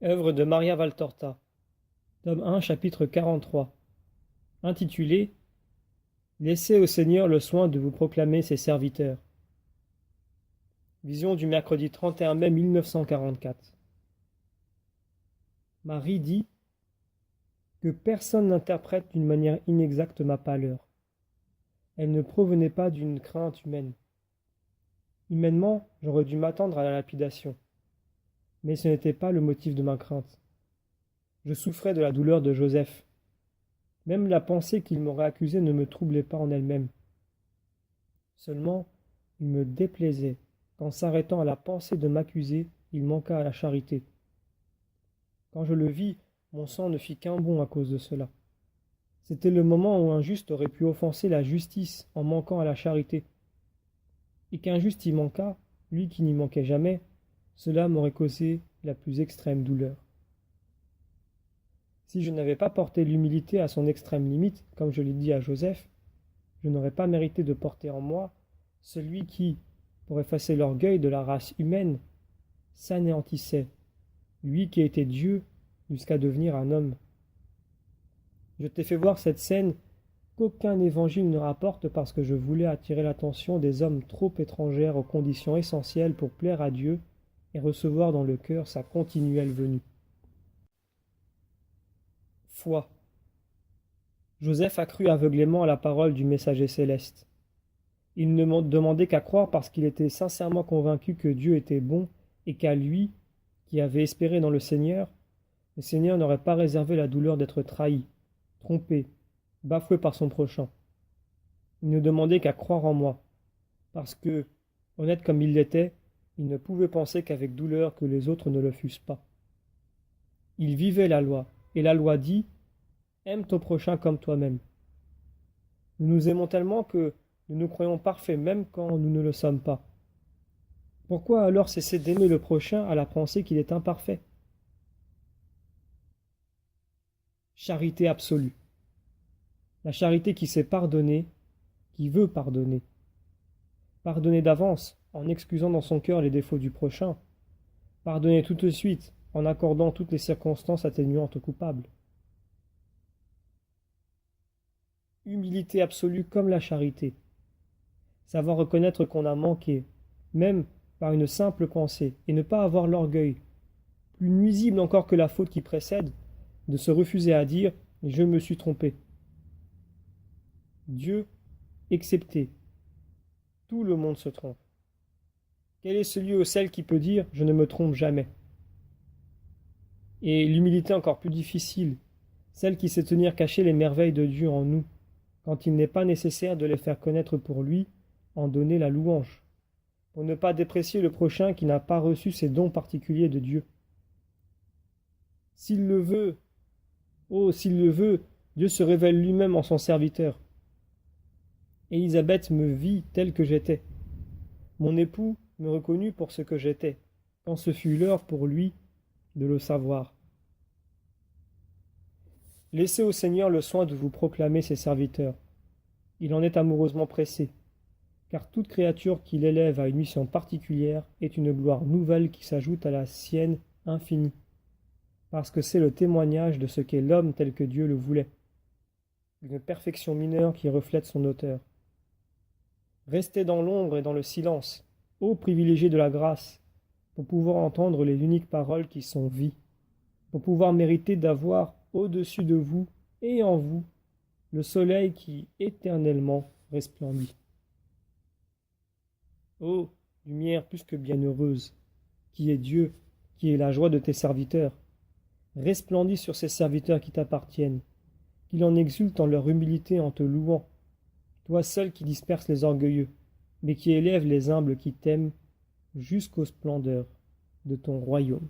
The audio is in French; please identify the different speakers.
Speaker 1: Œuvre de Maria Valtorta, tome 1, chapitre 43, intitulé Laissez au Seigneur le soin de vous proclamer ses serviteurs. Vision du mercredi 31 mai 1944. Marie dit que personne n'interprète d'une manière inexacte ma pâleur. Elle ne provenait pas d'une crainte humaine. Humainement, j'aurais dû m'attendre à la lapidation, mais ce n'était pas le motif de ma crainte. Je souffrais de la douleur de Joseph. Même la pensée qu'il m'aurait accusé ne me troublait pas en elle-même. Seulement, il me déplaisait qu'en s'arrêtant à la pensée de m'accuser, il manqua à la charité. Quand je le vis, mon sang ne fit qu'un bond à cause de cela. C'était le moment où un juste aurait pu offenser la justice en manquant à la charité. Et qu'un juste y manquât, lui qui n'y manquait jamais, cela m'aurait causé la plus extrême douleur. Si je n'avais pas porté l'humilité à son extrême limite, comme je l'ai dit à Joseph, je n'aurais pas mérité de porter en moi celui qui, pour effacer l'orgueil de la race humaine, s'anéantissait, lui qui était Dieu jusqu'à devenir un homme. Je t'ai fait voir cette scène qu'aucun évangile ne rapporte parce que je voulais attirer l'attention des hommes trop étrangères aux conditions essentielles pour plaire à Dieu et recevoir dans le cœur sa continuelle venue. Foi. Joseph a cru aveuglément à la parole du messager céleste. Il ne demandait qu'à croire parce qu'il était sincèrement convaincu que Dieu était bon et qu'à lui, qui avait espéré dans le Seigneur n'aurait pas réservé la douleur d'être trahi, trompé, bafoué par son prochain. Il ne demandait qu'à croire en moi, parce que, honnête comme il l'était, il ne pouvait penser qu'avec douleur que les autres ne le fussent pas. Il vivait la loi, et la loi dit « Aime ton prochain comme toi-même ». Nous nous aimons tellement que nous nous croyons parfaits même quand nous ne le sommes pas. Pourquoi alors cesser d'aimer le prochain à la pensée qu'il est imparfait? Charité absolue. La charité qui sait pardonner, qui veut pardonner. Pardonner d'avance, en excusant dans son cœur les défauts du prochain. Pardonner tout de suite, en accordant toutes les circonstances atténuantes aux coupables. Humilité absolue comme la charité. Savoir reconnaître qu'on a manqué, même par une simple pensée, et ne pas avoir l'orgueil, plus nuisible encore que la faute qui précède, de se refuser à dire « je me suis trompé ». Dieu excepté. Tout le monde se trompe. Quel est celui ou celle qui peut dire « je ne me trompe jamais » ? Et l'humilité encore plus difficile, celle qui sait tenir cachées les merveilles de Dieu en nous, quand il n'est pas nécessaire de les faire connaître pour lui, en donner la louange, pour ne pas déprécier le prochain qui n'a pas reçu ces dons particuliers de Dieu. S'il le veut, oh, s'il le veut, Dieu se révèle lui-même en son serviteur. Élisabeth me vit tel que j'étais. Mon époux me reconnut pour ce que j'étais, quand ce fut l'heure pour lui de le savoir. Laissez au Seigneur le soin de vous proclamer ses serviteurs. Il en est amoureusement pressé, car toute créature qu'il élève à une mission particulière est une gloire nouvelle qui s'ajoute à la sienne infinie, parce que c'est le témoignage de ce qu'est l'homme tel que Dieu le voulait, une perfection mineure qui reflète son auteur. Restez dans l'ombre et dans le silence, ô privilégiés de la grâce, pour pouvoir entendre les uniques paroles qui sont vie, pour pouvoir mériter d'avoir au-dessus de vous et en vous le soleil qui éternellement resplendit. Ô lumière plus que bienheureuse, qui est Dieu, qui est la joie de tes serviteurs, resplendis sur ces serviteurs qui t'appartiennent, qu'il en exulte en leur humilité en te louant, toi seul qui disperses les orgueilleux, mais qui élèves les humbles qui t'aiment jusqu'aux splendeurs de ton royaume.